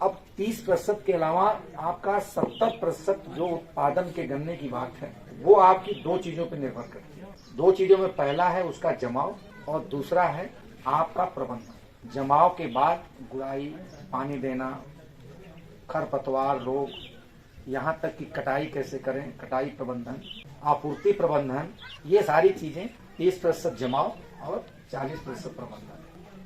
अब 30% के अलावा आपका 70% जो उत्पादन के गन्ने की बात है वो आपकी दो चीजों पर निर्भर करती है। दो चीजों में पहला है उसका जमाव और दूसरा है आपका प्रबंधन। जमाव के बाद गुड़ाई, पानी देना, खरपतवार रोग, यहाँ तक कि कटाई कैसे करें, कटाई प्रबंधन, आपूर्ति प्रबंधन, ये सारी चीजें 30% जमाव और 40% प्रबंधन।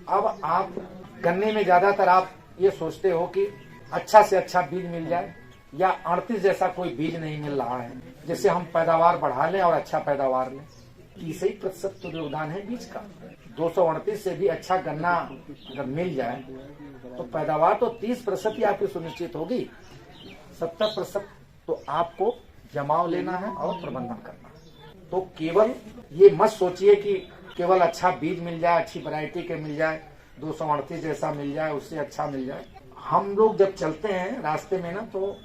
अब आप गन्ने में ज्यादातर आप ये सोचते हो कि अच्छा से अच्छा बीज मिल जाए या 38 जैसा कोई बीज नहीं मिल रहा है जिससे हम पैदावार बढ़ा लें और अच्छा पैदावार लें। 30% तो योगदान है बीज का। 238 से भी अच्छा गन्ना अगर मिल जाए तो पैदावार तो 30% ही आपकी सुनिश्चित होगी। 70% तो आपको जमाव लेना है और प्रबंधन करना है। तो केवल ये मत सोचिए कि केवल अच्छा बीज मिल जाए, अच्छी वैरायटी के मिल जाए, 238 जैसा मिल जाए, उससे अच्छा मिल जाए। हम लोग जब चलते हैं रास्ते में ना तो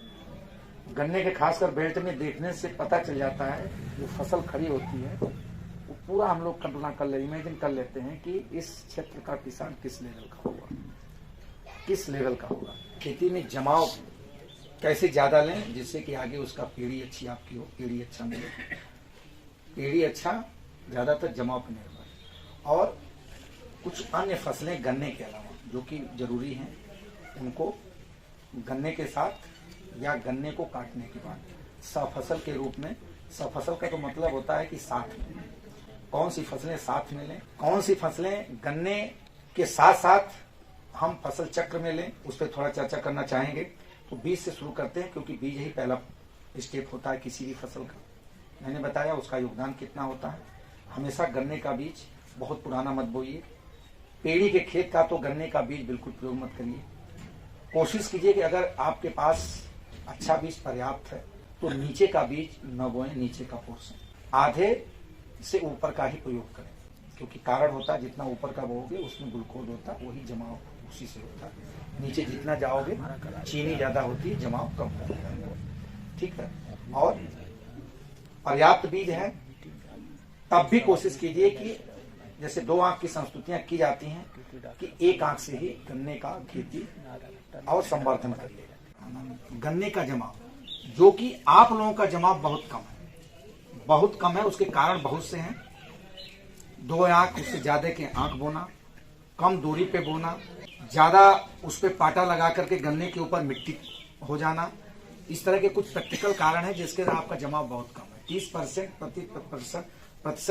गन्ने के खासकर बेल्ट में देखने से पता चल जाता है, जो फसल खड़ी होती है वो पूरा हम लोग कल्पना कर ले, इमेजिन कर लेते हैं कि इस क्षेत्र का किसान किस लेवल का होगा, किस लेवल का होगा। खेती में जमाव कैसे ज्यादा लें जिससे कि आगे उसका पेड़ी अच्छी आपकी हो, पेड़ी अच्छा मिले। पेड़ी अच्छा ज्यादातर जमाव पर निर्भर। और कुछ अन्य फसलें गन्ने के अलावा जो कि जरूरी हैं, उनको गन्ने के साथ या गन्ने को काटने के बाद सफसल के रूप में, सफसल का तो मतलब होता है कि साथ में कौन सी फसलें साथ में लें, कौन सी फसलें गन्ने के साथ साथ हम फसल चक्र में लें, उस पर थोड़ा चर्चा करना चाहेंगे। तो बीज से शुरू करते हैं क्योंकि बीज ही पहला स्टेप होता है किसी भी फसल का। मैंने बताया उसका योगदान कितना होता है। हमेशा गन्ने का बीज बहुत पुराना मत बोइए। पेड़ी के खेत का तो गन्ने का बीज बिल्कुल प्रयोग मत करिए। कोशिश कीजिए कि अगर आपके पास अच्छा बीज पर्याप्त है तो नीचे का बीज न बोएं, नीचे का पोर्शन आधे से ऊपर का ही प्रयोग करें, क्योंकि कारण होता है जितना ऊपर का बोओगे उसमें ग्लूकोज होता है, वही जमाव उसी से होता है। नीचे जितना जाओगे चीनी ज्यादा होती है, जमाव कम होता है। ठीक है। और पर्याप्त बीज है तब भी कोशिश कीजिए कि जैसे 2 आंख की संस्तुतियां की जाती हैं कि 1 आंख से ही गन्ने का खेती और संवर्धन करिए। गन्ने का जमाव जो कि आप लोगों का जमाव बहुत कम है, बहुत कम है। उसके कारण बहुत से हैं। 2 आंख उससे ज्यादा के आंख बोना, कम दूरी पे बोना, ज्यादा उस पे पाटा लगा करके गन्ने के ऊपर मिट्टी हो जाना, इस तरह के कुछ प्रैक्टिकल कारण है जिसके आपका जमाव बहुत कम है। 30%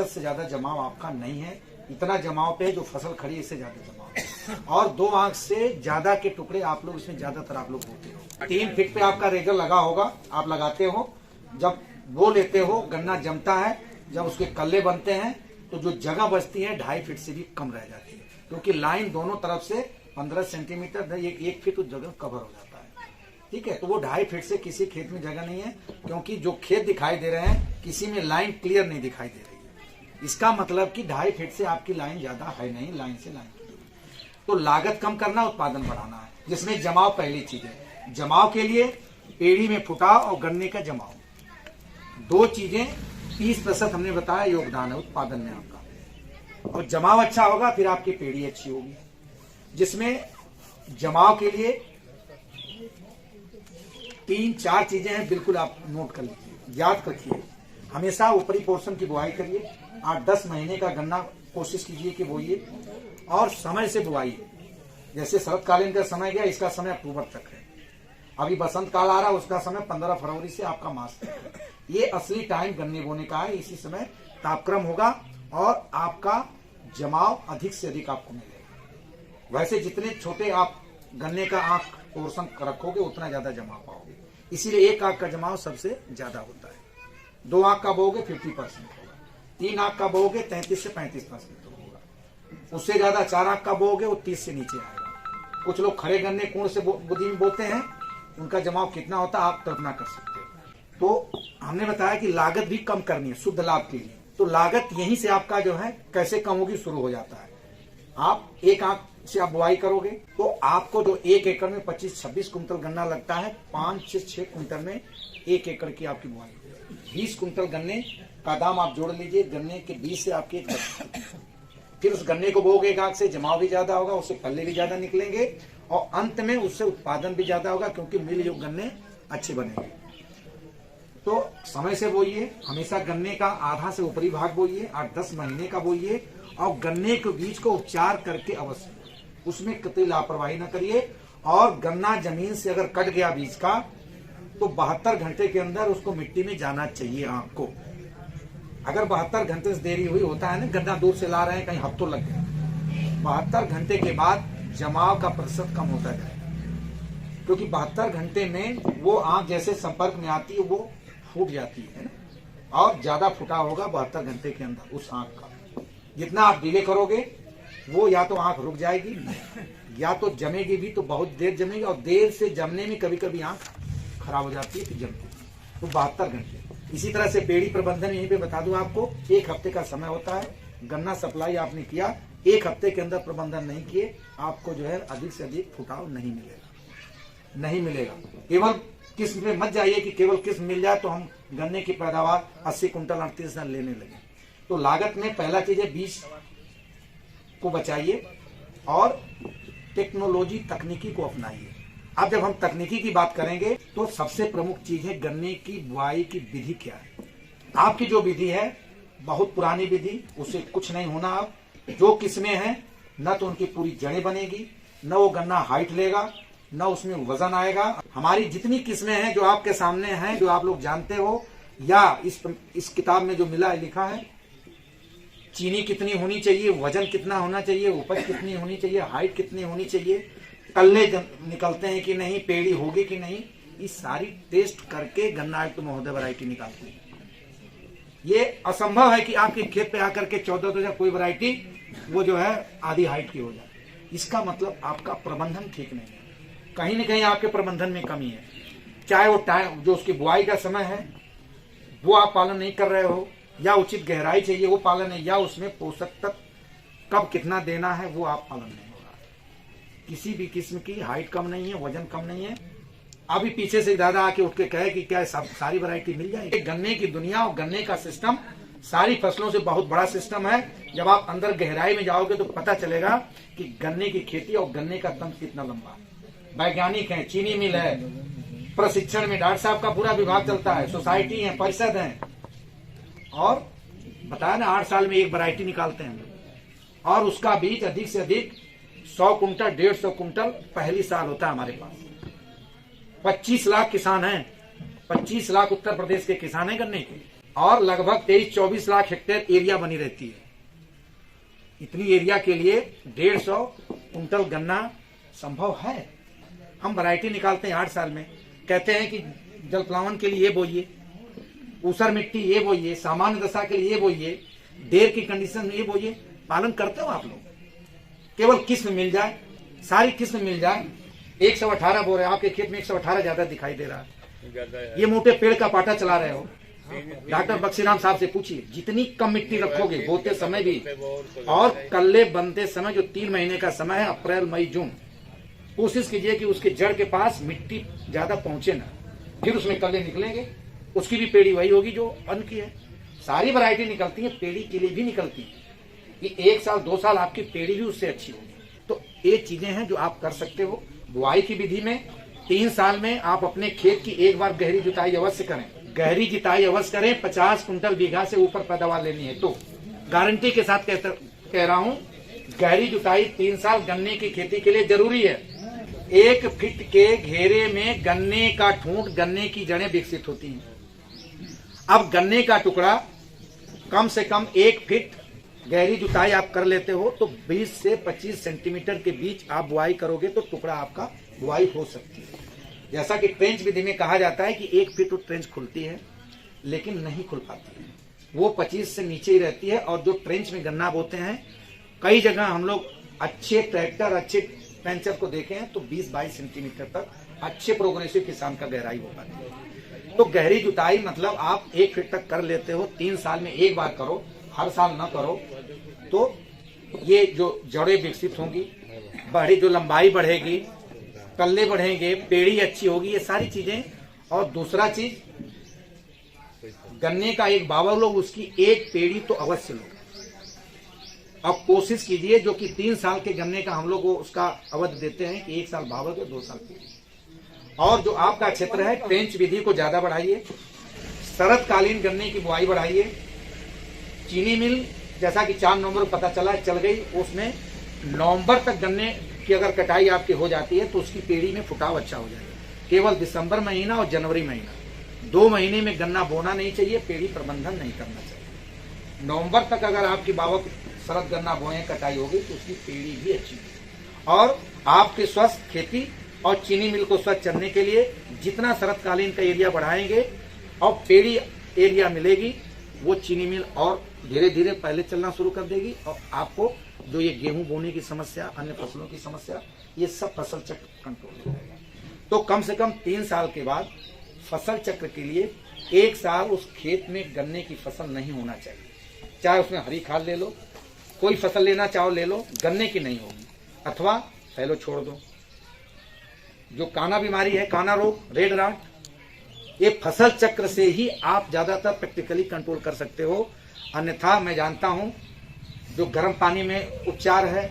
से ज्यादा जमाव आपका नहीं है। इतना जमाव पे जो फसल खड़ी है इससे ज्यादा जमाव है। और 2 आंख से ज्यादा के टुकड़े आप लोग इसमें ज्यादातर आप लोग बोते हो। 3 फीट पे आपका रेजर लगा होगा, आप लगाते हो। जब बो लेते हो गन्ना जमता है, जब उसके कल्ले बनते हैं तो जो जगह बचती है 2.5 फीट से भी कम रह जाती है, क्योंकि लाइन दोनों तरफ से 15 सेंटीमीटर 1 फीट उस जगह कवर हो जाता है। ठीक है। तो वो 2.5 फीट से किसी खेत में जगह नहीं है, क्योंकि जो खेत दिखाई दे रहे हैं किसी में लाइन क्लियर नहीं दिखाई दे रही है। इसका मतलब कि 2.5 फीट से आपकी लाइन ज्यादा है नहीं, लाइन से लाइन। तो लागत कम करना, उत्पादन बढ़ाना है, जिसमें जमाव पहली चीज है। जमाव के लिए पेड़ी में फुटाव और गन्ने का जमाव, 2 चीजें 30% हमने बताया योगदान है उत्पादन में आपका। और जमाव अच्छा होगा फिर आपकी पेड़ी अच्छी होगी, जिसमें जमाव के लिए 3-4 चीजें हैं, बिल्कुल आप नोट कर लीजिए, याद रखिए। हमेशा ऊपरी पोर्शन की बुआई करिए। 8-10 महीने का गन्ना कोशिश कीजिए कि बोइए और समय से बुआइए। जैसे शरतकालीन का समय गया, इसका समय अक्टूबर तक है। अभी बसंत काल आ रहा है, उसका समय 15 फरवरी से आपका मास तक है। ये असली टाइम गन्ने बोने का है। इसी समय तापक्रम होगा और आपका जमाव अधिक से अधिक आपको मिलेगा। वैसे जितने छोटे आप गन्ने का आंख पोर्शन रखोगे उतना ज्यादा जमाव पाओगे। इसीलिए 1 आंख का जमाव सबसे ज्यादा होता है। 2 आंख का बोगे 50% होगा, 3 आंख का बोगे 33 से 35% होगा। उससे ज्यादा 4 आंख का बोगे वो 30 से नीचे आएगा। कुछ लोग खड़े गन्ने कुण से बुद्धि में बोते हैं, उनका जमाव कितना होता है आप कल्पना कर सकते हो। तो हमने बताया कि लागत भी कम करनी है शुद्ध लाभ के लिए। तो लागत यहीं से आपका जो है कैसे कम होगी शुरू हो जाता है। आप 1 आंख से आप बुआई करोगे तो आपको जो 1 एकड़ में 25-26 कुंटल गन्ना लगता है, 5 से 6 कुंटल में 1 एकड़ की आपकी बुआई। 20 कुंटल गन्ने का दाम आप जोड़ लीजिए, गन्ने के बीज से आपके फिर उस गन्ने को बोओगे एक आंख से, जमाव भी ज्यादा होगा, उससे पल्ले भी ज्यादा निकलेंगे और अंत में उससे उत्पादन भी ज्यादा होगा, क्योंकि मिल युक्त गन्ने अच्छे बनेंगे। तो समय से बोइए, हमेशा गन्ने का आधा से ऊपरी भाग बोइए, 8-10 महीने का बोइए, और गन्ने के बीज को उपचार करके अवश्य, उसमें कतई लापरवाही न करिए। और गन्ना जमीन से अगर कट गया बीज का तो 72 घंटे के अंदर उसको मिट्टी में जाना चाहिए आंख को। अगर 72 घंटे से देरी हुई, होता है ना गन्ना दूर से ला रहे हैं, कहीं हफ्तों लग गए, 72 घंटे के बाद जमाव का प्रतिशत कम होता जाएगा, क्योंकि 72 घंटे में वो आंख जैसे संपर्क में आती है वो फूट जाती है ना, और ज्यादा फुटा होगा 72 घंटे के अंदर उस आंख का। जितना आप डिले करोगे वो या तो आंख रुक जाएगी या तो जमेगी भी, तो बहुत देर जमेगी, और देर से जमने में कभी कभी आंख खराब हो जाती है, फिर जमती है। तो 72 घंटे। इसी तरह से पेड़ी प्रबंधन यहीं पे बता दूं आपको, 1 हफ्ते का समय होता है। गन्ना सप्लाई आपने किया, 1 हफ्ते के अंदर प्रबंधन नहीं किए, आपको जो है अधिक से अधिक फुटाव नहीं मिलेगा। केवल किस्म पे मत जाइए कि केवल किस्म मिल जाए तो हम गन्ने की पैदावार 80 कुंटल 38 टन लेने लगे। तो लागत में पहला चीज है बीज को बचाइए और टेक्नोलॉजी तकनीकी को अपनाइए। अब जब हम तकनीकी की बात करेंगे तो सबसे प्रमुख चीज है गन्ने की बुआई की विधि क्या है। आपकी जो विधि है बहुत पुरानी विधि, उससे कुछ नहीं होना। अब जो किस्में हैं न तो उनकी पूरी जड़ें बनेगी, न वो गन्ना हाइट लेगा, न उसमें वजन आएगा। हमारी जितनी किस्में हैं जो आपके सामने हैं, जो आप लोग जानते हो, या इस किताब में जो मिला है, लिखा है चीनी कितनी होनी चाहिए, वजन कितना होना चाहिए, उपज कितनी होनी चाहिए, हाइट कितनी होनी चाहिए, कल्ले निकलते हैं कि नहीं, पेड़ी होगी कि नहीं, ये सारी टेस्ट करके गन्ना आयुक्त महोदय वैरायटी निकालते हैं। ये असंभव है कि आपके खेत पे आकर के 14 कोई वैरायटी वो जो है आधी हाइट की हो जाए। इसका मतलब आपका प्रबंधन ठीक नहीं है, कहीं न कहीं आपके प्रबंधन में कमी है। चाहे वो टाइम जो उसकी बुआई का समय है वो आप पालन नहीं कर रहे हो, या उचित गहराई चाहिए वो पालन है, या उसमें पोषक तत्व कब कितना देना है वो आप पालन नहीं हो रहा है। किसी भी किस्म की हाइट कम नहीं है, वजन कम नहीं है। अभी पीछे से दादा आके उठ के कहे कि क्या सारी वैरायटी मिल जाएगी। गन्ने की दुनिया और गन्ने का सिस्टम सारी फसलों से बहुत बड़ा सिस्टम है। जब आप अंदर गहराई में जाओगे तो पता चलेगा कि गन्ने की खेती और गन्ने का तंत्र कितना लंबा है। वैज्ञानिक है, चीनी मिल है, प्रशिक्षण में डॉक्टर साहब का पूरा विभाग चलता है, सोसाइटी है, परिषद है, और बताया ना 8 साल में एक वैरायटी निकालते हैं, और उसका बीज अधिक से अधिक 100 कुंटल 150 कुंटल पहली साल होता है हमारे पास। 25 लाख किसान हैं, 25 लाख उत्तर प्रदेश के किसान हैं गन्ने के, और लगभग 23-24 लाख हेक्टेयर एरिया बनी रहती है। इतनी एरिया के लिए 150 कुंटल गन्ना संभव है। हम वैरायटी निकालते हैं 8 साल में, कहते हैं कि जल प्लावन के लिए ये बोइए, ऊसर मिट्टी ये बोइए, सामान्य दशा के लिए ये बोइए, देर की कंडीशन में ये बोइए। पालन करते हो आप लोग? केवल किस्म मिल जाए, सारी किस्म मिल जाए। 118 बो रहे हैं, आपके खेत में 118 ज्यादा दिखाई दे रहा है। ये मोटे पेड़ का पाटा चला रहे हो। डॉक्टर बक्सीराम साहब से पूछिए, जितनी कम मिट्टी रखोगे बोते समय भी, और कल्ले बनते समय जो 3 महीने का समय है, अप्रैल मई जून, कोशिश कीजिए कि उसके जड़ के पास मिट्टी ज्यादा पहुंचे ना, फिर उसमें कल्ले निकलेंगे। उसकी भी पेड़ी वही होगी जो अन्न की है। सारी वैरायटी निकलती है, पेड़ी के लिए भी निकलती है कि 1 साल 2 साल आपकी पेड़ी भी उससे अच्छी होगी। तो ये चीजें हैं जो आप कर सकते हो। बुआई की विधि में 3 साल में आप अपने खेत की एक बार गहरी जुताई अवश्य करें। गहरी जुताई अवश्य करें। 50 कुंटल बीघा से ऊपर पैदावार लेनी है तो गारंटी के साथ कह रहा हूँ, गहरी जुताई 3 साल गन्ने की खेती के लिए जरूरी है। 1 फीट के घेरे में गन्ने का ठूंठ, गन्ने की जड़ें विकसित होती हैं। अब गन्ने का टुकड़ा कम से कम 1 फीट गहरी जुताई आप कर लेते हो तो 20 से 25 सेंटीमीटर के बीच आप बुआई करोगे तो टुकड़ा आपका बुआई हो सकती है। जैसा कि ट्रेंच विधि में कहा जाता है कि 1 फीट ट्रेंच खुलती है लेकिन नहीं खुल पाती है, वो 25 से नीचे ही रहती है। और जो ट्रेंच में गन्ना बोते हैं, कई जगह हम लोग अच्छे ट्रैक्टर, अच्छे ट्रेंचर को देखे हैं तो 20-22 सेंटीमीटर तक अच्छे प्रोग्रेसिव किसान का गहराई हो पाती है। तो गहरी जुताई मतलब आप 1 फीट तक कर लेते हो, 3 साल में एक बार करो, हर साल ना करो। तो ये जो जड़ें विकसित होंगी, बड़ी जो लंबाई बढ़ेगी, कल्ले बढ़ेंगे, पेड़ी अच्छी होगी, ये सारी चीजें। और दूसरा चीज, गन्ने का एक बावल लो, उसकी एक पेड़ी तो अवश्य लो। अब कोशिश कीजिए जो कि 3 साल के गन्ने का हम लोग को उसका अवधि देते हैं कि 1 साल भावक है 2 साल पीढ़ी। और जो आपका क्षेत्र है ट्रेंच विधि को ज्यादा बढ़ाइए, शरतकालीन गन्ने की बुआई बढ़ाइए। चीनी मिल जैसा कि 4 नवंबर को पता चला चल गई, उसमें नवंबर तक गन्ने की अगर कटाई आपकी हो जाती है तो उसकी पेड़ी में फुटाव अच्छा हो जाएगा। केवल दिसंबर महीना और जनवरी महीना 2 महीने में गन्ना बोना नहीं चाहिए, पेड़ी प्रबंधन नहीं करना चाहिए। नवंबर तक अगर आपकी बावक शरद गन्ना बोए कटाई होगी तो उसकी पेड़ी भी अच्छी होगी। और आपके स्वस्थ खेती और चीनी मिल को स्वस्थ चलने के लिए जितना शरतकालीन का एरिया बढ़ाएंगे और पेड़ी एरिया मिलेगी, वो चीनी मिल और धीरे धीरे पहले चलना शुरू कर देगी। और आपको जो ये गेहूं बोने की समस्या, अन्य फसलों की समस्या, ये सब फसल चक्र कंट्रोल हो जाएगा। तो कम से कम 3 साल के बाद फसल चक्र के लिए 1 साल उस खेत में गन्ने की फसल नहीं होना चाहिए। चाहे उसमें हरी खाद ले लो, कोई फसल लेना चाहो ले लो, गन्ने की नहीं होगी, अथवा फैलो छोड़ दो। जो काना बीमारी है, काना रोग, रेड राट, ये फसल चक्र से ही आप ज्यादातर प्रैक्टिकली कंट्रोल कर सकते हो। अन्यथा मैं जानता हूं जो गर्म पानी में उपचार है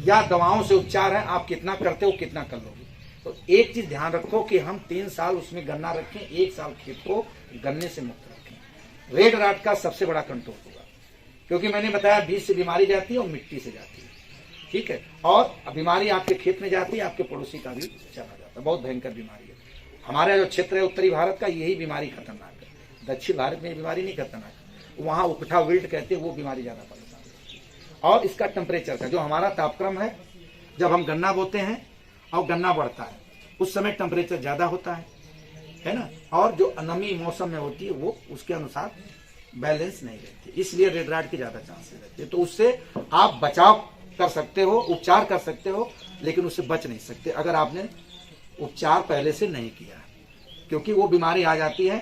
या दवाओं से उपचार है, आप कितना करते हो कितना कर लोगे। तो एक चीज ध्यान रखो कि हम 3 साल उसमें गन्ना रखें, 1 साल खेत को गन्ने से मुक्त रखें। रेड राट का सबसे बड़ा कंट्रोल होगा, क्योंकि मैंने बताया बीज से बीमारी जाती है और मिट्टी से जाती है, ठीक है। और बीमारी आपके खेत में जाती है, आपके पड़ोसी का भी चला जाता है। बहुत भयंकर बीमारी है। हमारा जो क्षेत्र है उत्तरी भारत का, यही बीमारी खतरनाक है। दक्षिण भारत में ये बीमारी नहीं खतरनाक, वहां उकठा विल्ट कहते हैं, वो बीमारी ज्यादा परेशान है। और इसका टेम्परेचर का जो हमारा तापक्रम है, जब हम गन्ना बोते हैं और गन्ना बढ़ता है उस समय टेम्परेचर ज्यादा होता है ना, और जो नमी मौसम में होती है वो उसके अनुसार बैलेंस नहीं रहती, इसलिए रेड राट की ज्यादा चांसेस रहते हैं। तो उससे आप बचाव कर सकते हो, उपचार कर सकते हो, लेकिन उससे बच नहीं सकते अगर आपने उपचार पहले से नहीं किया है। क्योंकि वो बीमारी आ जाती है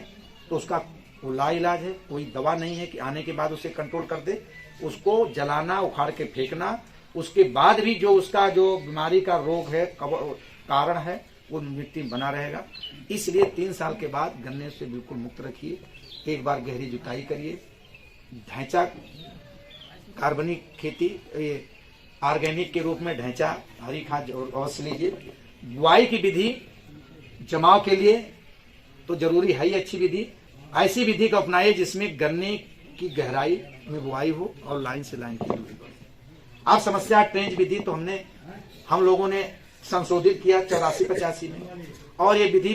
तो उसका ला इलाज है, कोई दवा नहीं है कि आने के बाद उसे कंट्रोल कर दे। उसको जलाना, उखाड़ के फेंकना, उसके बाद भी जो उसका जो बीमारी का रोग है, कारण है, वो मिट्टी में बना रहेगा। इसलिए 3 साल के बाद गन्ने से बिल्कुल मुक्त रखिए। एक बार गहरी जुताई करिए, ढैंचा कार्बनिक खेती, ऑर्गेनिक के रूप में ढैंचा हरी खाद अवश्य लीजिए। बुआई की विधि जमाव के लिए तो जरूरी है ही अच्छी विधि। ऐसी विधि को अपनाइए जिसमें गन्ने की गहराई में बुआई हो और लाइन से लाइन की दूरी बढ़े। आप समस्या ट्रेंच विधि तो हम लोगों ने संशोधित किया 84-85 में, और ये विधि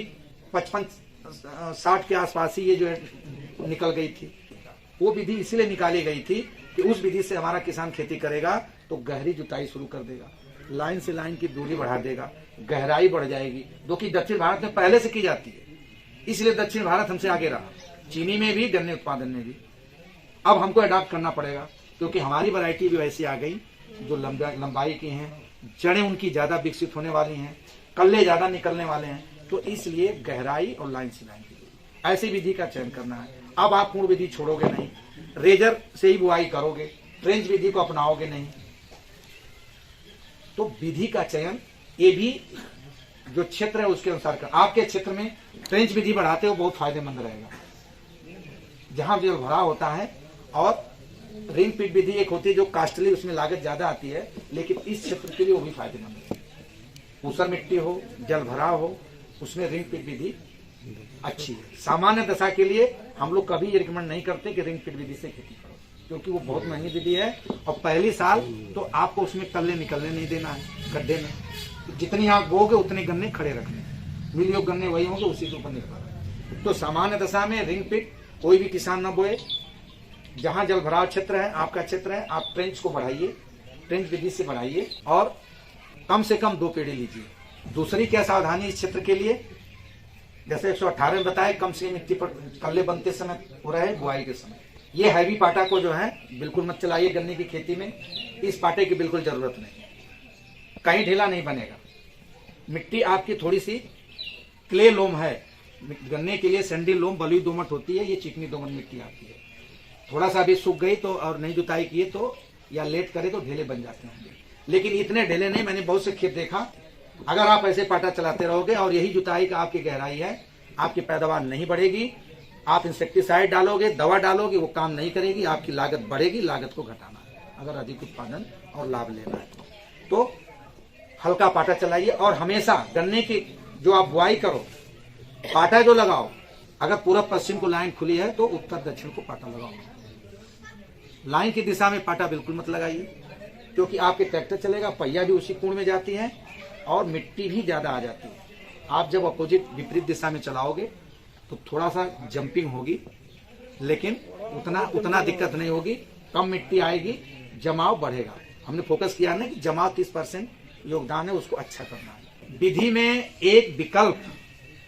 55-60 के आसपास ही ये जो है निकल गई थी। वो विधि इसलिए निकाली गई थी कि उस विधि से हमारा किसान खेती करेगा तो गहरी जुताई शुरू कर देगा, लाइन से लाइन की दूरी बढ़ा देगा, गहराई बढ़ जाएगी, जो कि दक्षिण भारत में पहले से की जाती है। इसलिए दक्षिण भारत हमसे आगे रहा, चीनी में भी, गन्ने उत्पादन में भी। अब हमको अडॉप्ट करना पड़ेगा, क्योंकि हमारी वैरायटी भी वैसी आ गई जो लंबाई की हैं, जड़ें उनकी ज्यादा विकसित होने वाली हैं, कल्ले ज्यादा निकलने वाले हैं। तो इसलिए गहराई और लाइन से लाइन की दूरी, ऐसी विधि का चयन करना है। अब आप पूर्ण विधि छोड़ोगे नहीं, रेजर से ही बुआई करोगे, ट्रेंच विधि को अपनाओगे नहीं। तो विधि का चयन ये भी जो क्षेत्र है उसके अनुसार कर। आपके क्षेत्र में ट्रेंच विधि बढ़ाते हो बहुत फायदेमंद रहेगा, जहां जल भरा होता है। और रिंग पिट विधि एक होती है जो कास्टली, उसमें लागत ज्यादा आती है, लेकिन इस क्षेत्र के लिए वो भी फायदेमंद है। ऊसर मिट्टी हो, जल भरा हो, उसमें रिंग पिट विधि अच्छी है। सामान्य दशा के लिए हम लोग कभी ये रिकमेंड नहीं करते कि रिंग पिट विधि से खेती करो, क्योंकि वो बहुत महंगी विधि है। और पहली साल तो आपको उसमें कल्ले निकलने नहीं देना है गड्ढे में। जितनी आप बोगे उतने गन्ने खड़े रखने, मिल योग गन्ने वही होंगे, उसी के ऊपर निर्भर है। तो सामान्य दशा में रिंग पिट कोई भी किसान न बोए। जहां जल भराव क्षेत्र है, आपका क्षेत्र है, आप ट्रेंच को बढ़ाइए, ट्रेंच विधि से बढ़ाइए और कम से कम 2 पेड़ी लीजिए। दूसरी क्या सावधानी इस क्षेत्र के लिए, जैसे 118 में बताए, कम से मिट्टी पर कल्ले बनते समय हो रहे बुआई के समय। ये हैवी पाटा को जो है बिल्कुल मत चलाइए गन्ने की खेती में, इस पाटे की बिल्कुल जरूरत नहीं, कहीं ढीला नहीं बनेगा। मिट्टी आपकी थोड़ी सी क्ले लोम है, गन्ने के लिए सैंडी लोम बलुई दोमट होती है, ये चिकनी दोमट मिट्टी आती है। थोड़ा सा भी सूख गई तो और नहीं जुताई किए तो या लेट करे तो ढेले बन जाते हैं, लेकिन इतने ढेले नहीं। मैंने बहुत से खेत देखा, अगर आप ऐसे पाटा चलाते रहोगे और यही जुताई का आपकी गहराई है, आपकी पैदावार नहीं बढ़ेगी। आप इंसेक्टिसाइड डालोगे, दवा डालोगे, वो काम नहीं करेगी, आपकी लागत बढ़ेगी, लागत को घटाना है। अगर अधिक उत्पादन और लाभ लेना है तो हल्का पाटा चलाइए। और हमेशा गन्ने की जो आप बुआई करो, पाटा जो लगाओ, अगर पूरब पश्चिम को लाइन खुली है तो उत्तर दक्षिण को पाटा लगाओ। लाइन की दिशा में पाटा बिल्कुल मत लगाइए, क्योंकि आपके ट्रैक्टर चलेगा, पहिया भी उसी कोण में जाती है और मिट्टी भी ज्यादा आ जाती है। आप जब अपोजिट विपरीत दिशा में चलाओगे तो थोड़ा सा जंपिंग होगी, लेकिन उतना दिक्कत नहीं होगी, कम मिट्टी आएगी, जमाव बढ़ेगा। हमने फोकस किया ना कि जमाव 30% योगदान है, उसको अच्छा करना है। विधि में एक विकल्प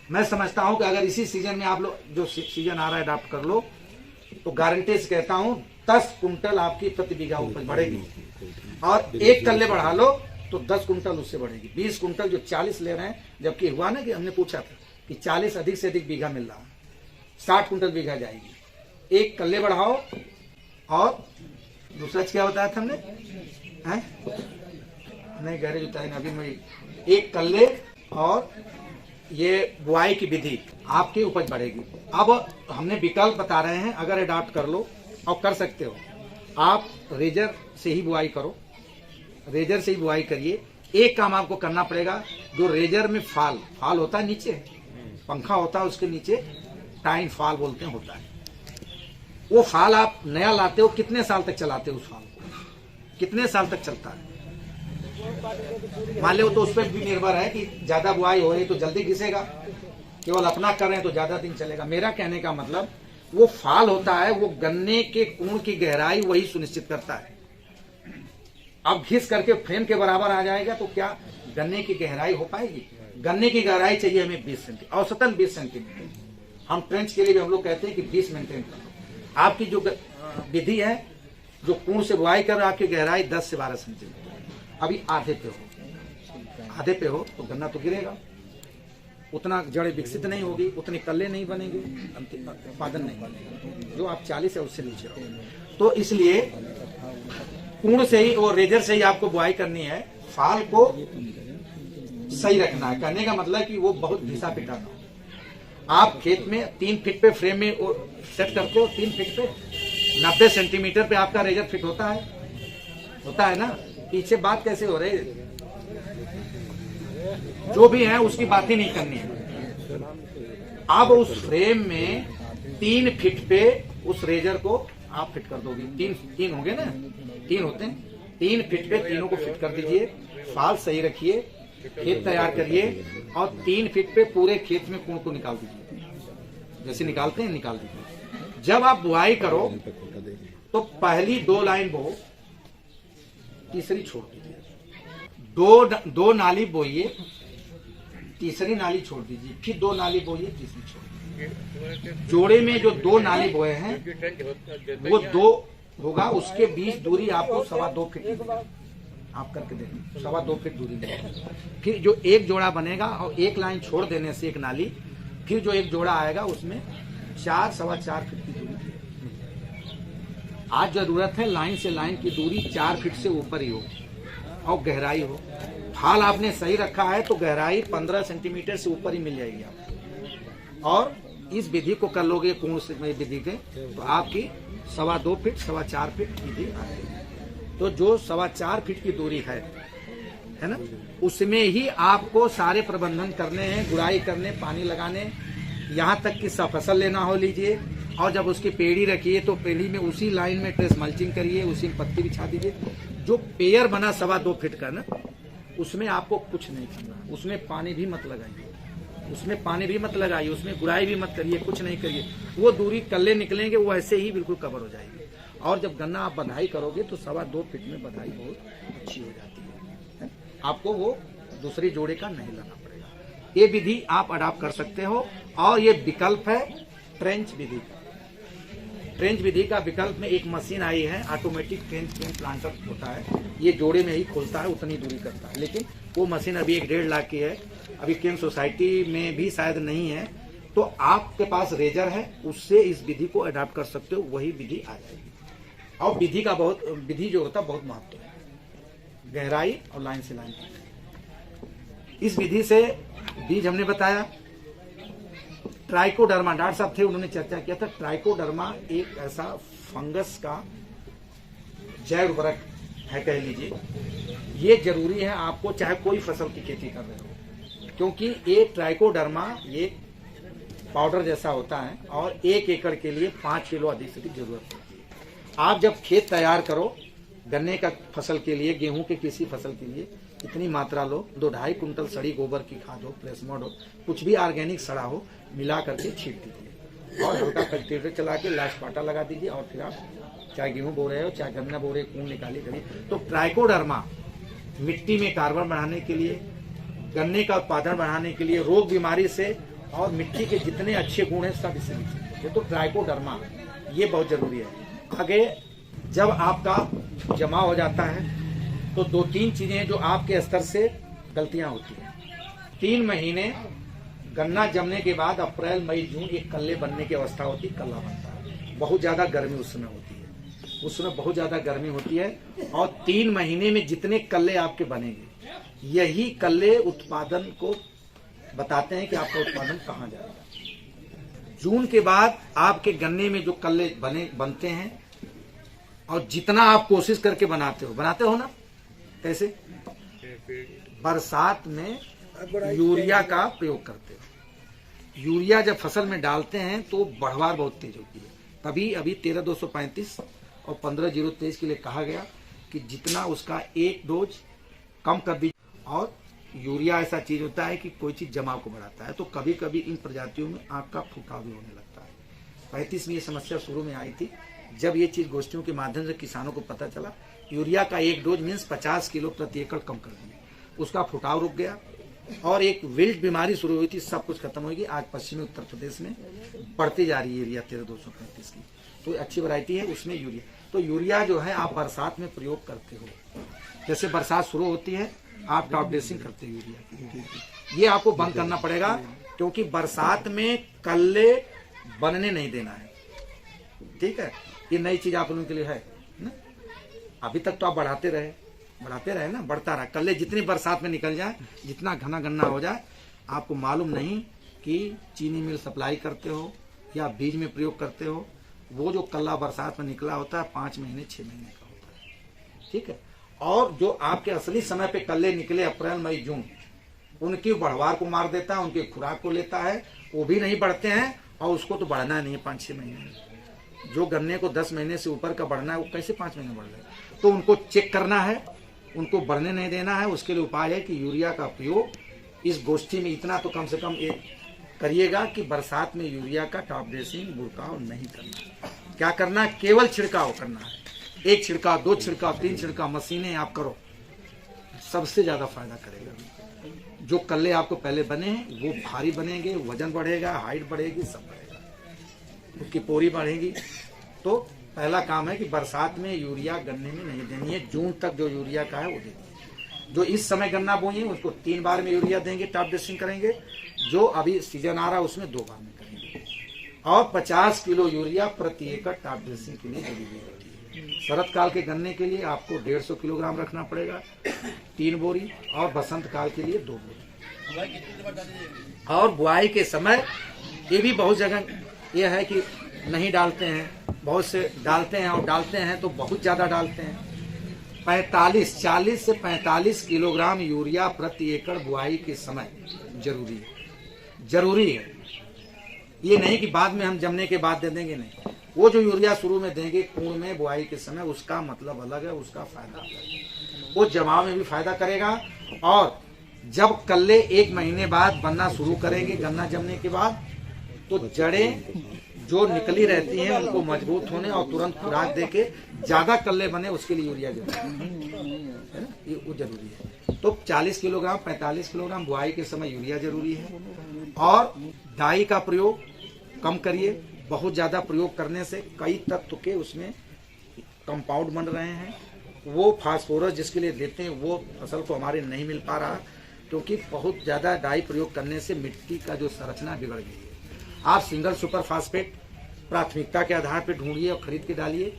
मैं समझता हूं कि अगर इसी सीजन में आप लोग जो सीजन आ रहा है अडॉप्ट कर लो तो गारंटी से कहता हूं 10 कुंटल आपकी प्रति बीघा उपज बढ़ेगी। और एक कल्ले बढ़ा लो तो 10 कुंटल उससे बढ़ेगी। 20 कुंटल जो 40 ले रहे हैं, जबकि हुआ ना कि हमने पूछा था कि 40 अधिक से अधिक बीघा मिल रहा है, 60 कुंटल बीघा जाएगी। एक कल्ले बढ़ाओ। और दूसरा क्या बताया था हमने, नहीं गहरे जुताई अभी मैं एक कल्ले और ये बुआई की विधि आपकी उपज बढ़ेगी। अब हमने विकल्प बता रहे हैं, अगर अडॉप्ट कर लो और कर सकते हो, आप रेजर से ही बुआई करो, रेजर से ही बुआई करिए। एक काम आपको करना पड़ेगा, जो रेजर में फाल होता है, नीचे पंखा होता है, उसके नीचे टाइन फाल बोलते हैं होता है, वो फाल आप नया लाते हो, कितने साल तक चलाते हो उस फाल को, कितने साल तक चलता है मान लो, तो उस पर भी निर्भर है कि ज्यादा बुआई हो रही तो जल्दी घिसेगा, केवल अपना कर रहे हैं तो ज्यादा दिन चलेगा। मेरा कहने का मतलब वो फाल होता है, वो गन्ने के कोण की गहराई वही सुनिश्चित करता है। अब घिस करके फ्रेम के बराबर आ जाएगा तो क्या गन्ने की गहराई हो पाएगी? गन्ने की गहराई चाहिए हमें 20 सेंटीमीटर, औसतन 20 सेंटीमीटर। हम ट्रेंच के लिए भी हम लोग कहते हैं कि 20 मेंटेन करो। आपकी जो विधि है, जो कोण से बुआई कर रहे हो, आपकी गहराई 10 से 12 सेंटीमीटर, अभी आधे पे हो तो गन्ना तो गिरेगा, उतना जड़ें विकसित नहीं होगी, उतने कल्ले नहीं बनेंगे, उत्पादन नहीं बनेगा। जो आप 40 है उससे नीचे रहो। तो इसलिए कोण से ही और रेजर से ही आपको बुआई करनी है। फाल को सही रखना है, कहने का मतलब कि वो बहुत घिसा पिटा ना हो। आप खेत में 3 फीट पे फ्रेम में सेट करते हो, 3 फीट पे 90 सेंटीमीटर पे आपका रेजर फिट होता है ना। पीछे बात कैसे हो रही है, जो भी है उसकी बात ही नहीं करनी है। अब उस फ्रेम में 3 फीट पे उस रेजर को आप फिट कर दोगे। 3 होंगे ना, 3 होते हैं, 3 फीट पे तीनों को फिट कर दीजिए। फाल सही रखिए, खेत तैयार करिए और 3 फीट पे पूरे खेत में कोण को निकाल दीजिए, जैसे निकालते हैं निकाल दीजिए। जब आप बुआई करो तो पहली 2 लाइन बो, तीसरी छोड़ दीजिए। 2 नाली बोइए, तीसरी नाली छोड़ दीजिए, फिर 2 नाली बोइए, तीसरी छोड़ दीजिए। जोड़े में जो 2 नाली बोए हैं वो 2 होगा, उसके बीच दूरी आपको 2.25 फीट आप करके देंगे, 2.25 फीट दूरी देंगे। फिर जो एक जोड़ा बनेगा और एक लाइन छोड़ देने से एक नाली, फिर जो एक जोड़ा आएगा उसमें 4-4.25 फीट की दूरी। आज जरूरत है लाइन से लाइन की दूरी 4 फीट से ऊपर ही हो और गहराई हो। फाल आपने सही रखा है तो गहराई 15 सेंटीमीटर से ऊपर ही मिल जाएगी आपको। और इस विधि को कर लोगे कोण से विधि के तो आपकी 2.25 फीट 4.25 फीट विधि आएगी। तो जो 4.25 फीट की दूरी है ना, उसमें ही आपको सारे प्रबंधन करने हैं, गुड़ाई करने, पानी लगाने, यहाँ तक कि फसल लेना हो लीजिए। और जब उसकी पेड़ी रखिए तो पेड़ी में उसी लाइन में ट्रेस मल्चिंग करिए, उसी में पत्ती बिछा दीजिए। जो पेयर बना 2.25 फीट का ना, उसमें आपको कुछ नहीं करना, उसमें पानी भी मत लगाइए, उसमें गुड़ाई भी मत करिए, कुछ नहीं करिए। वो दूरी कल्ले निकलेंगे, वो ऐसे ही बिल्कुल कवर हो जाएगी। और जब गन्ना आप बधाई करोगे तो 2.25 फीट में बधाई बहुत अच्छी हो जाती है। आपको वो दूसरे जोड़े का नहीं लाना पड़ेगा। ये विधि आप अडॉप्ट कर सकते हो। और ये विकल्प है ट्रेंच विधि का। ट्रेंच विधि का विकल्प में एक मशीन आई है, ऑटोमेटिक ट्रेंच प्लांटर होता है, ये जोड़े में ही खोलता है, उतनी दूरी करता है। लेकिन वो मशीन अभी 1-1.5 लाख की है, अभी केम सोसाइटी में भी शायद नहीं है। तो आपके पास रेजर है, उससे इस विधि को अडॉप्ट कर सकते हो, वही विधि आ जाएगी। और विधि जो होता है बहुत महत्व है, गहराई और लाइन से लाइन। इस विधि से बीज हमने बताया। ट्राइकोडर्मा डॉक्टर साहब थे, उन्होंने चर्चा किया था। ट्राइकोडर्मा एक ऐसा फंगस का जैव उर्वरक है कह लीजिए, ये जरूरी है आपको, चाहे कोई फसल की खेती कर रहे हो, क्योंकि ये ट्राइकोडर्मा ये पाउडर जैसा होता है और 1 एकड़ के लिए 5 किलो अधिक से जरूरत पड़ती है। आप जब खेत तैयार करो गन्ने का फसल के लिए, गेहूं के किसी फसल के लिए, इतनी मात्रा लो, 2-2.5 कुंटल सड़ी गोबर की खाद हो, प्लेसमोड हो, कुछ भी ऑर्गेनिक सड़ा हो, मिला करके छीट दीजिए और हल्का कल्टीवेटर चला के लास्ट पाटा लगा दीजिए। और फिर आप चाहे गेहूं बो रहे हो चाहे गन्ना बो रहे, कून निकाली करिए। तो ट्राइकोडर्मा मिट्टी में कार्बन बढ़ाने के लिए, गन्ने का उत्पादन बढ़ाने के लिए, रोग बीमारी से और मिट्टी के जितने अच्छे गुण हैं सब इससे ये तो ट्राइकोडर्मा ये बहुत जरूरी है। आगे जब आपका जमा हो जाता है तो 2-3 चीजें जो आपके स्तर से गलतियां होती हैं। 3 महीने गन्ना जमने के बाद अप्रैल मई जून एक कल्ले बनने की अवस्था होती है, कल्ला बनता है। बहुत ज्यादा गर्मी उस समय होती है, उस समय बहुत ज्यादा गर्मी होती है और 3 महीने में जितने कल्ले आपके बनेंगे यही कल्ले उत्पादन को बताते हैं कि आपका उत्पादन कहाँ जाएगा। जून के बाद आपके गन्ने में जो कल्ले बनते हैं और जितना आप कोशिश करके बनाते हो ना, कैसे बरसात में यूरिया का प्रयोग करते हो। यूरिया जब फसल में डालते हैं तो बढ़वार बहुत तेज होती है। तभी अभी 13-235 और 15-023 के लिए कहा गया कि जितना उसका 1 डोज कम कर दीजिए। और यूरिया ऐसा चीज होता है कि कोई चीज जमाव को बढ़ाता है, तो कभी कभी इन प्रजातियों में आंख का फुकाव भी होने लगता है। 35 में ये समस्या शुरू में आई थी, जब ये चीज गोष्ठियों के माध्यम से किसानों को पता चला। यूरिया का 1 डोज मीन्स 50 किलो प्रति एकड़ कम कर दिया, उसका फुटाव रुक गया और एक विल्ट बीमारी शुरू हुई थी, सब कुछ खत्म होगी। आज पश्चिमी उत्तर प्रदेश में बढ़ती जा रही है यूरिया 13-235 की, तो अच्छी वैरायटी है उसमें यूरिया। तो यूरिया जो है आप बरसात में प्रयोग करते हो, जैसे बरसात शुरू होती है आप टॉप ड्रेसिंग करते हो यूरिया की, ये आपको बंद करना पड़ेगा, क्योंकि बरसात में कल्ले बनने नहीं देना है। ठीक है, ये नई चीज आप लोगों के लिए है ना। अभी तक तो आप बढ़ाते रहे ना, बढ़ता रहा। कल्ले जितनी बरसात में निकल जाए, जितना घना गन्ना हो जाए, आपको मालूम नहीं कि चीनी मिल सप्लाई करते हो या बीज में प्रयोग करते हो, वो जो कल्ला बरसात में निकला होता है 5 महीने 6 महीने का होता है। ठीक है, और जो आपके असली समय पे कल्ले निकले अप्रैल मई जून, उनकी बढ़वार को मार देता है, उनकी खुराक को लेता है, वो भी नहीं बढ़ते हैं और उसको तो बढ़ना नहीं है 5-6 महीने। जो गन्ने को 10 महीने से ऊपर का बढ़ना है वो कैसे 5 महीने बढ़ रहे हैं। तो उनको चेक करना है, उनको बढ़ने नहीं देना है। उसके लिए उपाय है कि यूरिया का प्रयोग इस गोष्ठी में इतना तो कम से कम एक करिएगा कि बरसात में यूरिया का टॉप ड्रेसिंग बुड़काव नहीं करना। क्या करना है, केवल छिड़काव करना है। 1 छिड़काव, 2 छिड़काव, 3 छिड़काव मशीनें आप करो, सबसे ज्यादा फायदा करेगा। जो कल्ले आपको पहले बने हैं वो भारी बनेंगे, वजन बढ़ेगा, हाइट बढ़ेगी, सब बढ़ेगा, उसकी पोरी बढ़ेगी। तो पहला काम है कि बरसात में यूरिया गन्ने में नहीं देनी है। जून तक जो यूरिया का है वो दे दीजिए। जो इस समय गन्ना बोइए उसको 3 बार में यूरिया देंगे, टॉप ड्रेसिंग करेंगे। जो अभी सीजन आ रहा है उसमें 2 बार में करेंगे। और 50 किलो यूरिया प्रति एकड़ टॉप ड्रेसिंग के लिए जरूरी होती है। शरद काल के गन्ने के लिए आपको 150 किलोग्राम रखना पड़ेगा, 3 बोरी, और बसंत काल के लिए 2 बोरी। और बुआई के समय ये भी बहुत जगह ये है कि नहीं डालते हैं, बहुत से डालते हैं और डालते हैं तो बहुत ज्यादा डालते हैं। 40 से 45 किलोग्राम यूरिया प्रति एकड़ बुआई के समय जरूरी है। ये नहीं कि बाद में हम जमने के बाद दे देंगे, नहीं। वो जो यूरिया शुरू में देंगे कुण में बुआई के समय, उसका मतलब अलग है, उसका फायदा अलग है। वो जमाव में भी फायदा करेगा। और जब कल्ले 1 महीने बाद बनना शुरू करेंगे गन्ना जमने के बाद, तो जड़ें जो निकली रहती हैं उनको मजबूत होने और तुरंत खुराक देके ज्यादा कल्ले बने, उसके लिए यूरिया जरूरी है ना, ये वो जरूरी है। तो 40 किलोग्राम 45 किलोग्राम बुआई के समय यूरिया जरूरी है। और डाई का प्रयोग कम करिए। बहुत ज्यादा प्रयोग करने से कई तत्व के उसमें कंपाउंड बन रहे हैं। वो फास्फोरस जिसके लिए देते हैं वो फसल को हमारे नहीं मिल पा रहा, क्योंकि बहुत ज्यादा डाई प्रयोग करने से मिट्टी का जो संरचना बिगड़ गई है। आप सिंगल सुपर फास्फेट प्राथमिकता के आधार पर ढूंढिए और खरीद के डालिए।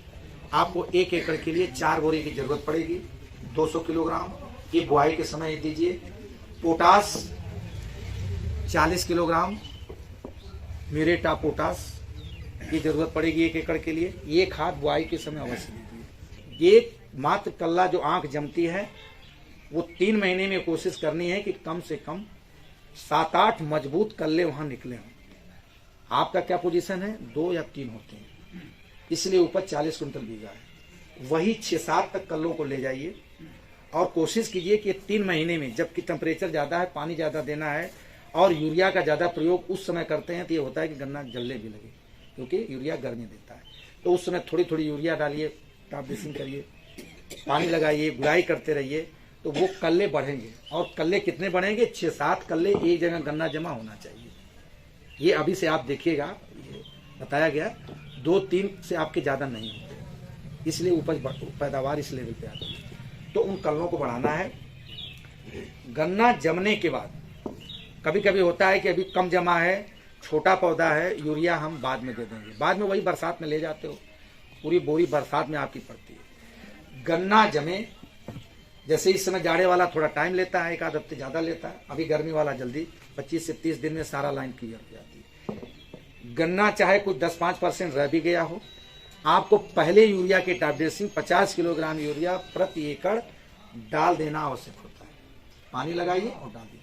आपको 1 एकड़ के लिए 4 बोरी की जरूरत पड़ेगी, 200 किलोग्राम। ये बुआई के समय दीजिए। Potash 40 kilogram muriate of potash की जरूरत पड़ेगी 1 एकड़ के लिए। ये खाद बुआई के समय अवश्य दीजिए। ये मात्र कल्ला जो आंख जमती है वो 3 महीने में कोशिश करनी है कि कम से कम 7-8 मजबूत कल्ले वहां निकले हों। आपका क्या पोजीशन है, 2 या 3 होते हैं, इसलिए ऊपर 40 क्विंटल बीघा है। वही 6-7 तक कल्लों को ले जाइए और कोशिश कीजिए कि 3 महीने में, जबकि टेम्परेचर ज्यादा है, पानी ज्यादा देना है और यूरिया का ज्यादा प्रयोग उस समय करते हैं तो ये होता है कि गन्ना जलने भी लगे, क्योंकि यूरिया गर्मी देता है। तो उस समय थोड़ी थोड़ी यूरिया डालिए, टॉप ड्रेसिंग करिए, पानी लगाइए, गुड़ाई करते रहिए, तो वो कल्ले बढ़ेंगे। और कल्ले कितने बढ़ेंगे, 6-7 कल्ले एक जगह गन्ना जमा होना चाहिए। ये अभी से आप देखिएगा, बताया गया 2-3 से आपके ज्यादा नहीं होते, इसलिए उपज पैदावार इस लेवल पे आती है। तो उन कल्लों को बढ़ाना है। गन्ना जमने के बाद कभी कभी होता है कि अभी कम जमा है, छोटा पौधा है, यूरिया हम बाद में दे देंगे, बाद में वही बरसात में ले जाते हो, पूरी बोरी बरसात में आपकी पड़ती है। गन्ना जमे, जैसे इस समय जाड़े वाला थोड़ा टाइम लेता है, 1-आध हफ्ते ज्यादा लेता है, अभी गर्मी वाला जल्दी 25 से 30 दिन में सारा लाइन क्लियर हो जाती है। गन्ना चाहे कुछ 10-5% रह भी गया हो, आपको पहले यूरिया की टॉप ड्रेसिंग 50 किलोग्राम यूरिया प्रति एकड़ डाल देना आवश्यक होता है। पानी लगाइए और डाल दीजिए।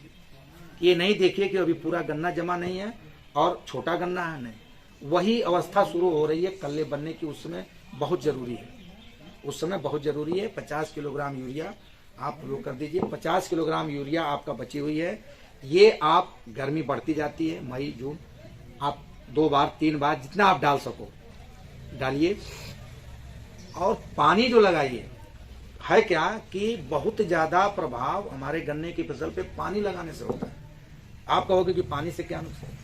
ये नहीं देखिए कि अभी पूरा गन्ना जमा नहीं है और छोटा गन्ना है, नहीं, वही अवस्था शुरू हो रही है कल्ले बनने की, उस समय बहुत जरूरी है, उस समय बहुत जरूरी है। 50 किलोग्राम यूरिया आप प्रयोग कर दीजिए। 50 किलोग्राम यूरिया आपका बची हुई है, ये आप, गर्मी बढ़ती जाती है, मई जून, आप 2 बार 3 बार जितना आप डाल सको डालिए। और पानी जो लगाइए, है क्या कि बहुत ज्यादा प्रभाव हमारे गन्ने की फसल पे पानी लगाने से होता है। आप कहोगे कि पानी से क्या नुकसान,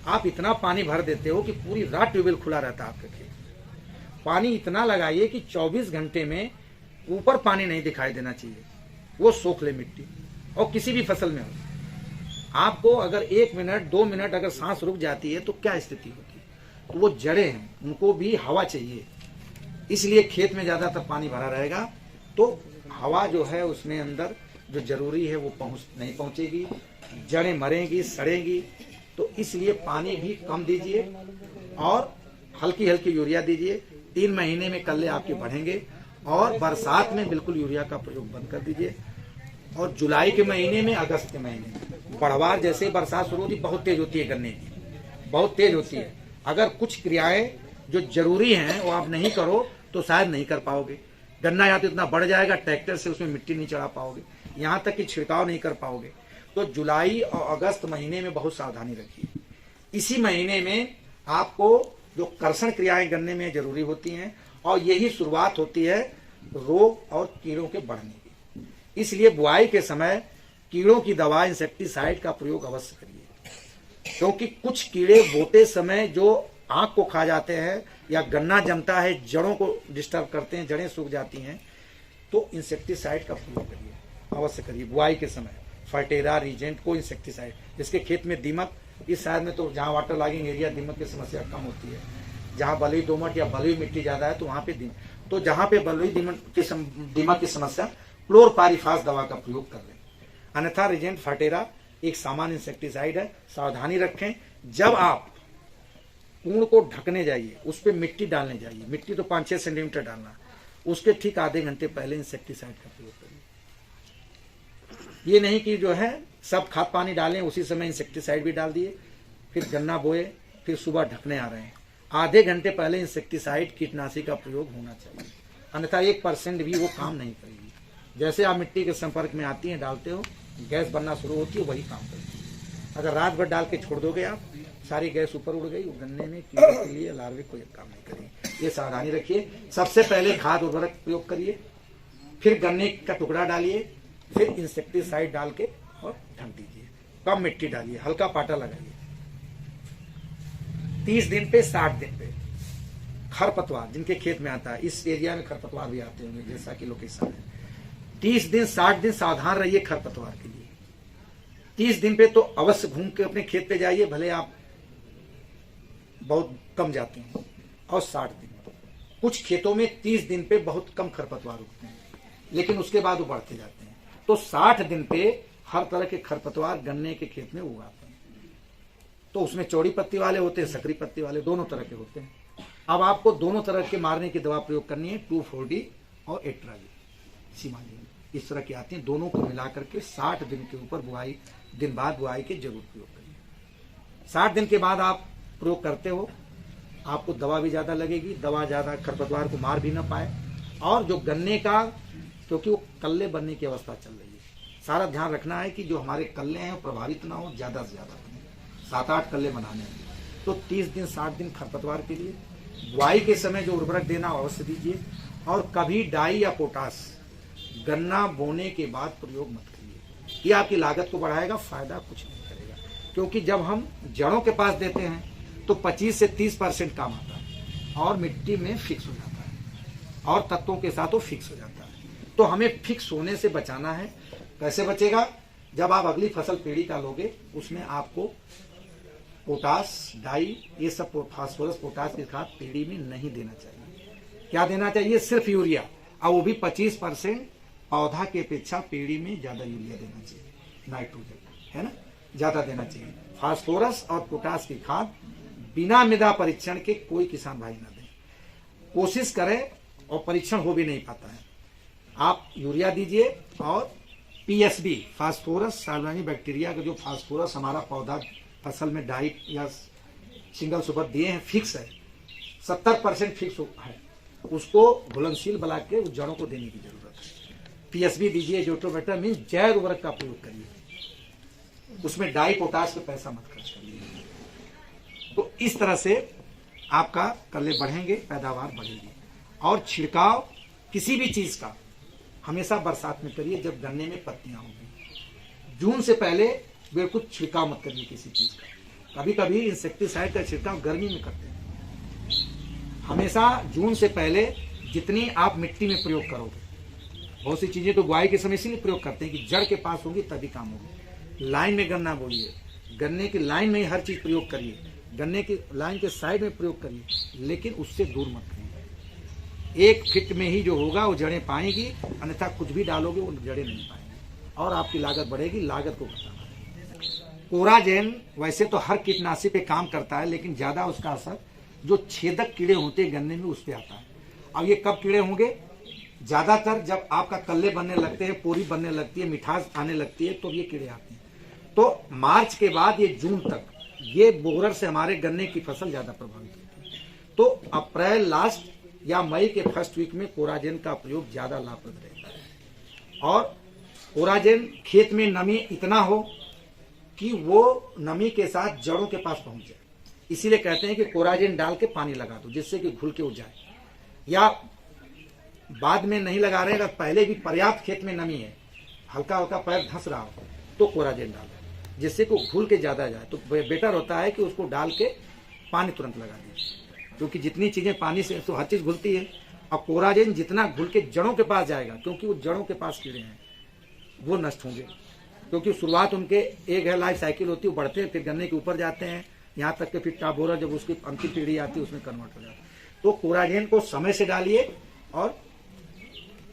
आप इतना पानी भर देते हो कि पूरी रात ट्यूबवेल खुला रहता है आपके खेत। पानी इतना लगाइए कि 24 घंटे में ऊपर पानी नहीं दिखाई देना चाहिए, वो सोख ले मिट्टी, और किसी भी फसल में हो। आपको अगर 1 मिनट 2 मिनट अगर सांस रुक जाती है तो क्या स्थिति होती है, तो वो जड़ें हैं, उनको भी हवा चाहिए, इसलिए खेत में ज्यादातर पानी भरा रहेगा तो हवा जो है उसमें अंदर जो जरूरी है वो नहीं पहुंचेगी, जड़ें मरेंगी, सड़ेंगी। तो इसलिए पानी भी कम दीजिए और हल्की हल्की यूरिया दीजिए। 3 महीने में कल्ले आपके बढ़ेंगे और बरसात में बिल्कुल यूरिया का प्रयोग बंद कर दीजिए। और जुलाई के महीने में, अगस्त के महीने में बढ़वार जैसे बरसात शुरू होती, बहुत तेज होती है गन्ने की, बहुत तेज होती है। अगर कुछ क्रियाएं जो जरूरी हैं वो आप नहीं करो तो शायद नहीं कर पाओगे। गन्ना या तो इतना बढ़ जाएगा, ट्रैक्टर से उसमें मिट्टी नहीं चढ़ा पाओगे, यहाँ तक कि छिड़काव नहीं कर पाओगे। तो जुलाई और अगस्त महीने में बहुत सावधानी रखिए। इसी महीने में आपको जो कर्षण क्रियाएं गन्ने में जरूरी होती हैं, और यही शुरुआत होती है रोग और कीड़ों के बढ़ने की। इसलिए बुआई के समय कीड़ों की दवा, इंसेक्टिसाइड का प्रयोग अवश्य करिए, क्योंकि कुछ कीड़े बोते समय जो आंख को खा जाते हैं या गन्ना जमता है, जड़ों को डिस्टर्ब करते हैं, जड़ें सूख जाती हैं, तो इंसेक्टिसाइड का प्रयोग करिए, अवश्य करिए बुआई के समय। फर्टेरा, रीजेंट को इंसेक्टिसाइड, जिसके खेत में दीमक, इस साइड में तो जहाँ वाटर लॉगिंग एरिया दीमक की समस्या कम होती है, जहाँ बलुई दोमट या बलुई मिट्टी ज्यादा है तो वहां पे दीमक, तो जहाँ पे बलुई दीमक की समस्या, क्लोरपाइरिफास दवा का प्रयोग कर लें। अन्यथा रीजेंट, फर्टेरा एक सामान्य इंसेक्टिसाइड है, सावधानी रखें। जब आप ऊन को ढकने जाइए, उस पर मिट्टी डालने जाइए, मिट्टी तो 5-6 सेंटीमीटर डालना, उसके ठीक आधे घंटे पहले इंसेक्टिसाइड का प्रयोग करिए। ये नहीं कि जो है सब खाद पानी डालें, उसी समय इंसेक्टिसाइड भी डाल दिए, फिर गन्ना बोए, फिर सुबह ढकने आ रहे हैं। आधे घंटे पहले इंसेक्टिसाइड, कीटनाशी का प्रयोग होना चाहिए, अन्यथा 1% भी वो काम नहीं करेगी। जैसे आप मिट्टी के संपर्क में आती हैं, डालते हो, गैस बनना शुरू होती है, वही काम करती है। अगर रात भर डाल के छोड़ दोगे आप, सारी गैस ऊपर उड़ गई, वो गन्ने में कीड़े के लिए, लार्वे कोई काम नहीं करेगी। ये सावधानी रखिए। सबसे पहले खाद उर्वरक प्रयोग करिए, फिर गन्ने का टुकड़ा डालिए, फिर इंसेक्टिसाइड डाल के और ढक दीजिए। कम मिट्टी डालिए, हल्का पाटा लगाइए। 30 दिन पे 60 दिन पे खरपतवार जिनके खेत में आता है, इस एरिया में खरपतवार भी आते होंगे जैसा कि लोकेशन है, 30 दिन 60 दिन सावधान रहिए खरपतवार के लिए। 30 दिन पे तो अवश्य घूम के अपने खेत पे जाइए, भले आप बहुत कम जाते हैं। और 60 दिन, कुछ खेतों में 30 दिन पे बहुत कम खरपतवार उगते हैं, लेकिन उसके बाद वो बढ़ते जाते हैं। तो 60 दिन पे हर तरह के खरपतवार गन्ने के खेत में उगाते हैं। तो उसमें चौड़ी पत्ती वाले होते हैं, सकरी पत्ती वाले, दोनों तरह के होते हैं। अब आपको दोनों तरह के मारने की दवा प्रयोग करनी है, 2,4-D और एट्राजी। सीमा लेंगे। इस तरह की आती हैं। दोनों को मिला करके 60 दिन के ऊपर दिन बाद बुआई के जरूर प्रयोग करिए। 60 दिन के बाद आप प्रयोग करते हो, आपको दवा भी ज्यादा लगेगी, दवा ज्यादा खरपतवार को मार भी ना पाए, और जो गन्ने का, क्योंकि वो कल्ले बनने की अवस्था चल रही है, सारा ध्यान रखना है कि जो हमारे कल्ले हैं प्रभावित ना हो, ज्यादा से ज्यादा बने। 7-8 कल्ले बनाने हैं तो 30 दिन 60 दिन खरपतवार के लिए। बुआई के समय जो उर्वरक देना अवश्य दीजिए, और कभी डाई या पोटास गन्ना बोने के बाद प्रयोग मत करिए। ये आपकी लागत को बढ़ाएगा, फायदा कुछ नहीं करेगा। क्योंकि जब हम जड़ों के पास देते हैं तो 25 से 30% काम आता है, और मिट्टी में फिक्स हो जाता है, और तत्वों के साथ वो फिक्स हो जाता है। तो हमें फिक्स होने से बचाना है। कैसे बचेगा? जब आप अगली फसल पेड़ी का लोगे, उसमें आपको पोटास, डाई, ये सब फास्फोरस, पोटास की खाद पेड़ी में नहीं देना चाहिए। क्या देना चाहिए? सिर्फ यूरिया, और वो भी 25% पौधा की अपेक्षा पेड़ी में ज्यादा यूरिया देना चाहिए, नाइट्रोजन, है ना, ज्यादा देना चाहिए। फास्फोरस और पोटास की खाद बिना मृदा परीक्षण के कोई किसान भाई ना दें। कोशिश करें, और परीक्षण हो भी नहीं पाता है, आप यूरिया दीजिए, और पीएसबी, फास्फोरस साल्वानी बैक्टीरिया का जो फास्फोरस हमारा पौधा फसल में डाई या सिंगल सुपर दिए हैं, फिक्स है, 70% फिक्स है, उसको घुलनशील बना के उस जड़ों को देने की जरूरत है। पीएसबी दीजिए, जोटोबेटर मीन जैव उर्वरक का प्रयोग करिए, उसमें डाई पोटास पे पैसा मत खर्च करिए। तो इस तरह से आपका कल्ले बढ़ेंगे, पैदावार बढ़ेगी। और छिड़काव किसी भी चीज का हमेशा बरसात में करिए, जब गन्ने में पत्तियां होंगी। जून से पहले बिल्कुल छिड़काव मत करिए किसी चीज का। कभी कभी इंसेक्टिसाइड का छिड़काव गर्मी में करते हैं। हमेशा जून से पहले जितनी आप मिट्टी में प्रयोग करोगे, बहुत सी चीजें तो बुआई के समय इसीलिए प्रयोग करते हैं कि जड़ के पास होगी तभी काम होगी। लाइन में गन्ना बोइए, गन्ने की लाइन में ही हर चीज प्रयोग करिए, गन्ने की लाइन के साइड में प्रयोग करिए, लेकिन उससे दूर मत करिए। 1 फीट में ही जो होगा वो जड़ें पाएंगी, अन्यथा कुछ भी डालोगे वो जड़ें नहीं पाएंगी, और आपकी लागत बढ़ेगी। लागत को घटाना है। कोराजेन वैसे तो हर कीटनाशी पे काम करता है, लेकिन ज्यादा उसका असर जो छेदक कीड़े होते हैं गन्ने में, उस पर आता है। अब ये कब कीड़े होंगे? ज्यादातर जब आपका कल्ले बनने लगते हैं, पोरी बनने लगती है, मिठास आने लगती है, तो ये कीड़े आते हैं। तो मार्च के बाद ये जून तक ये बोरर से हमारे गन्ने की फसल ज्यादा प्रभावित होती है। तो अप्रैल लास्ट या मई के फर्स्ट वीक में कोराजेन का प्रयोग ज्यादा लाभप्रद रहता है। और कोराजेन खेत में नमी इतना हो कि वो नमी के साथ जड़ों के पास पहुंच जाए, इसीलिए कहते हैं कि कोराजेन डाल के पानी लगा दो, जिससे कि घुल के उड़ जाए। या बाद में नहीं लगा रहे, अगर पहले भी पर्याप्त खेत में नमी है, हल्का हल्का पैर धंस रहा हो, तो कोराजेन डालो, जिससे कि घुल के ज्यादा जाए। तो बेटर होता है कि उसको डाल के पानी तुरंत लगा दीजिए, क्योंकि जितनी चीजें पानी से तो हर चीज घुलती है। और कोराजेन जितना घुल के जड़ों के पास जाएगा, क्योंकि वो जड़ों के पास कीड़े हैं, वो नष्ट होंगे। क्योंकि शुरुआत उनके एक है लाइफ साइकिल होती है, वो बढ़ते हैं, फिर गन्ने के ऊपर जाते हैं, यहाँ तक कि फिर टाबोरा जब उसकी अंतिम पीढ़ी आती है उसमें कन्वर्ट हो जाता है। तो कोराजेन को समय से डालिए, और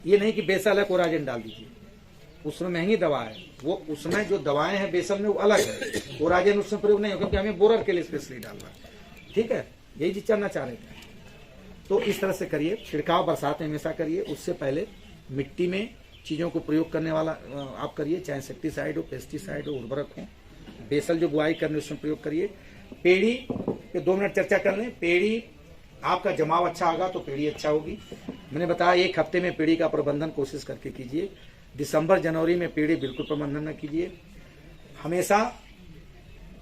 ये नहीं कि बेसल है कोराजेन डाल दीजिए, उसमें महंगी दवा है, वो उसमें जो दवाएं हैं बेसल में वो अलग है, कोराजेन उसमें प्रयोग नहीं हो, क्योंकि हमें बोरर के लिए स्पेशली डालना है। ठीक है, यही चीज करना चाह रहे थे। तो इस तरह से करिए। छिड़काव बरसात में हमेशा करिए, उससे पहले मिट्टी में चीजों को प्रयोग करने वाला आप करिए, चाहे इंसेक्टिसाइड हो, पेस्टिसाइड हो, उर्वरक हो। बेसल जो बुआई करने उसमें प्रयोग करिए। पेड़ी पे 2 मिनट चर्चा कर लें। पेड़ी आपका जमाव अच्छा होगा तो पेड़ी अच्छा होगी। मैंने बताया 1 हफ्ते में पेड़ी का प्रबंधन कोशिश करके कीजिए। दिसंबर जनवरी में पेड़ी बिल्कुल प्रबंधन न कीजिए। हमेशा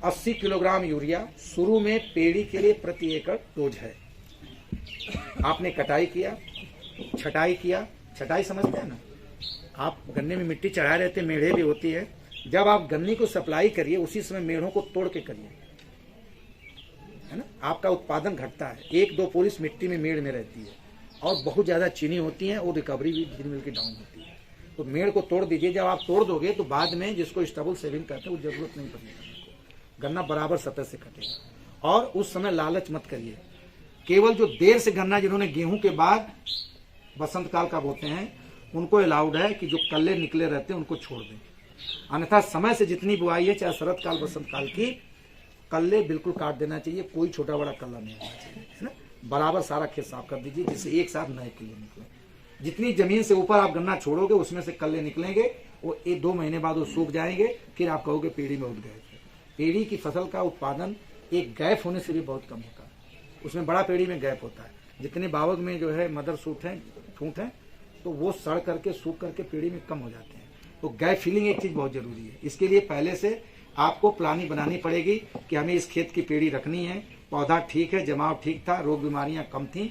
80 किलोग्राम यूरिया शुरू में पेड़ी के लिए प्रति एकड़ डोज है। आपने कटाई किया, छटाई किया, छटाई समझते हैं ना, आप गन्ने में मिट्टी चढ़ाए रहते, मेढ़े भी होती है, जब आप गन्ने को सप्लाई करिए उसी समय मेढ़ों को तोड़ के करिए, है ना, आपका उत्पादन घटता है। 1-2 पोलिस मिट्टी में मेढ़ में रहती है, और बहुत ज्यादा चीनी होती है, और रिकवरी भी धीरे मिल के डाउन होती है। तो मेढ़ को तोड़ दीजिए। जब आप तोड़ दोगे तो बाद में जिसको स्टबल सेविंग कहते हैं वो जरूरत नहीं पड़ेगी, गन्ना बराबर सतह से कटेगा। और उस समय लालच मत करिए। केवल जो देर से गन्ना, जिन्होंने गेहूं के बाद बसंत काल का बोते हैं, उनको अलाउड है कि जो कल्ले निकले रहते हैं उनको छोड़ दें, अन्यथा समय से जितनी बुआई है, चाहे शरद काल बसंत काल की, कल्ले बिल्कुल काट देना चाहिए। कोई छोटा बड़ा कल्ला नहीं होना चाहिए, है ना। बराबर सारा खेत साफ कर दीजिए, जिससे एक साथ नए कल्ले निकले। जितनी जमीन से ऊपर आप गन्ना छोड़ोगे उसमें से कल्ले निकलेंगे, वो 1-2 महीने बाद वो सूख जाएंगे, फिर आप कहोगे पेड़ी में उठ गए। पेड़ी की फसल का उत्पादन एक गैप होने से भी बहुत कम होता है, उसमें बड़ा पेड़ी में गैप होता है। जितने बावग में जो है मदर सूट है, ठूंठ है, तो वो सड़ करके सूख करके पेड़ी में कम हो जाते हैं। तो गैप फिलिंग एक चीज बहुत जरूरी है। इसके लिए पहले से आपको प्लानिंग बनानी पड़ेगी कि हमें इस खेत की पेड़ी रखनी है, पौधा ठीक है, जमाव ठीक था, रोग बीमारियां कम थी।